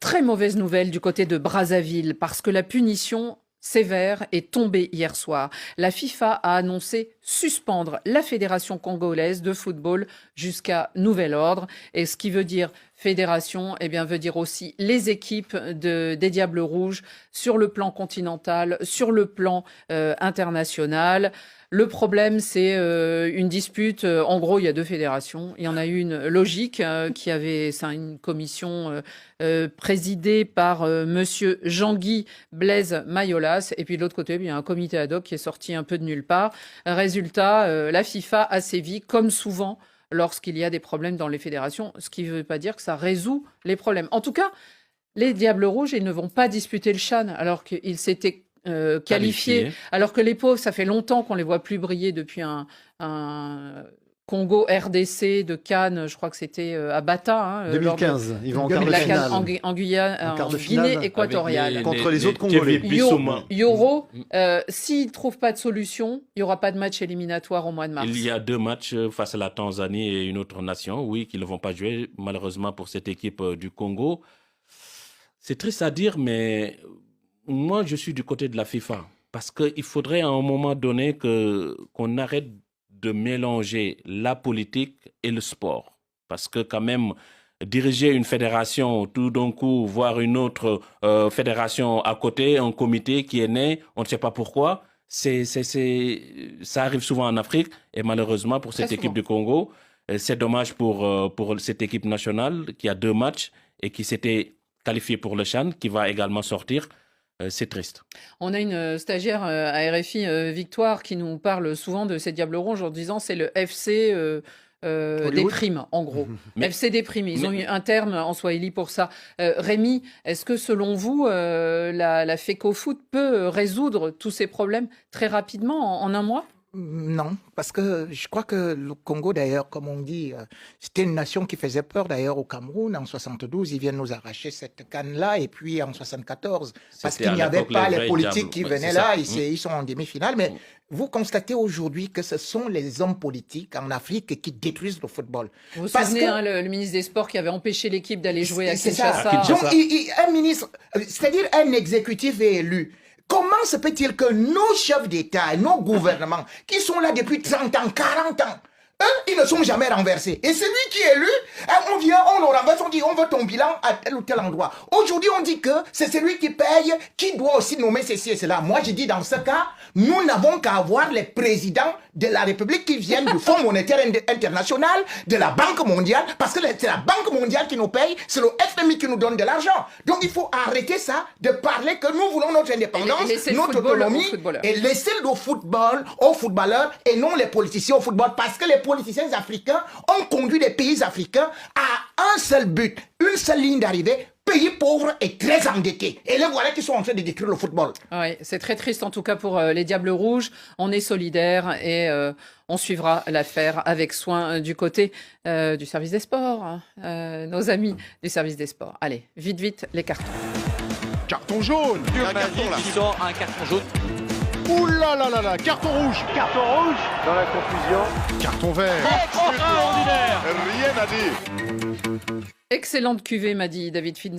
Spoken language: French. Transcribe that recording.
Très mauvaise nouvelle du côté de Brazzaville, parce que la punition sévère est tombée hier soir. La FIFA a annoncé suspendre la Fédération congolaise de football jusqu'à nouvel ordre. Et ce qui veut dire fédération, veut dire aussi les équipes des Diables Rouges sur le plan continental, sur le plan international. Le problème, c'est une dispute. En gros, il y a deux fédérations. Il y en a une logique c'est une commission présidée par Monsieur Jean-Guy Blaise Mayolas. Et puis de l'autre côté, il y a un comité ad hoc qui est sorti un peu de nulle part. Résultat, la FIFA a sévi comme souvent lorsqu'il y a des problèmes dans les fédérations, ce qui ne veut pas dire que ça résout les problèmes. En tout cas, les Diables Rouges, ils ne vont pas disputer le CHAN alors qu'ils s'étaient qualifiés. Alors que les pauvres, ça fait longtemps qu'on les voit plus briller depuis un Congo RDC de Cannes, je crois que c'était à Bata. 2015, ils vont en quart de finale. En Guinée équatoriale. Contre les autres Congolais. Yoro, s'ils ne trouvent pas de solution, il n'y aura pas de match éliminatoire au mois de mars. Il y a 2 matchs face à la Tanzanie et une autre nation, oui, qui ne vont pas jouer, malheureusement pour cette équipe du Congo. C'est triste à dire, mais moi, je suis du côté de la FIFA. Parce qu'il faudrait à un moment donné qu'on arrête de mélanger la politique et le sport. Parce que quand même, diriger une fédération, tout d'un coup, voir une autre fédération à côté, un comité qui est né, on ne sait pas pourquoi, ça arrive souvent en Afrique. Et malheureusement, pour cette équipe du Congo, c'est dommage pour cette équipe nationale qui a 2 matchs et qui s'était qualifiée pour le CHAN, qui va également sortir. C'est triste. On a une stagiaire à RFI, Victoire, qui nous parle souvent de ces Diables Rouges en disant c'est le FC des primes, en gros. FC des primes. Ils ont eu un terme en swahili pour ça. Rémi, est-ce que selon vous, la FECOFOOT peut résoudre tous ces problèmes très rapidement, en un mois ? Non, parce que je crois que le Congo, d'ailleurs, comme on dit, c'était une nation qui faisait peur, d'ailleurs, au Cameroun. En 72, ils viennent nous arracher cette canne-là. Et puis en 74, parce qu'il n'y avait pas les politiques qui venaient là, ils sont en demi-finale. Mais vous constatez aujourd'hui que ce sont les hommes politiques en Afrique qui détruisent le football. Vous vous souvenez, le ministre des Sports qui avait empêché l'équipe d'aller jouer à Kinshasa. Donc, un ministre, c'est-à-dire un exécutif est élu. Comment se peut-il que nos chefs d'État et nos gouvernements, qui sont là depuis 30 ans, 40 ans, eux, ils ne sont jamais renversés. Et celui qui est élu, on vient, on le renverse, on dit on veut ton bilan à tel ou tel endroit. Aujourd'hui, on dit que c'est celui qui paye, qui doit aussi nommer ceci et cela. Moi, je dis dans ce cas, nous n'avons qu'à avoir les présidents de la République qui viennent du Fonds monétaire international, de la Banque mondiale, parce que c'est la Banque mondiale qui nous paye, c'est le FMI qui nous donne de l'argent. Donc, il faut arrêter ça, de parler que nous voulons notre indépendance, notre autonomie, et laisser le football aux footballeurs et non les politiciens au football, parce que les politiciens africains ont conduit les pays africains à un seul but, une seule ligne d'arrivée, pays pauvres et très endettés. Et les voilà qui sont en train de détruire le football. Oui, c'est très triste en tout cas pour les Diables Rouges. On est solidaires et on suivra l'affaire avec soin du côté du service des sports. Nos amis du service des sports. Allez, vite, les cartons. Carton jaune. Un carton jaune. Ouh là là là là, carton rouge. Carton rouge. Dans la confusion. Carton vert. Extraordinaire. Rien à dire. Excellente cuvée, m'a dit David Finn.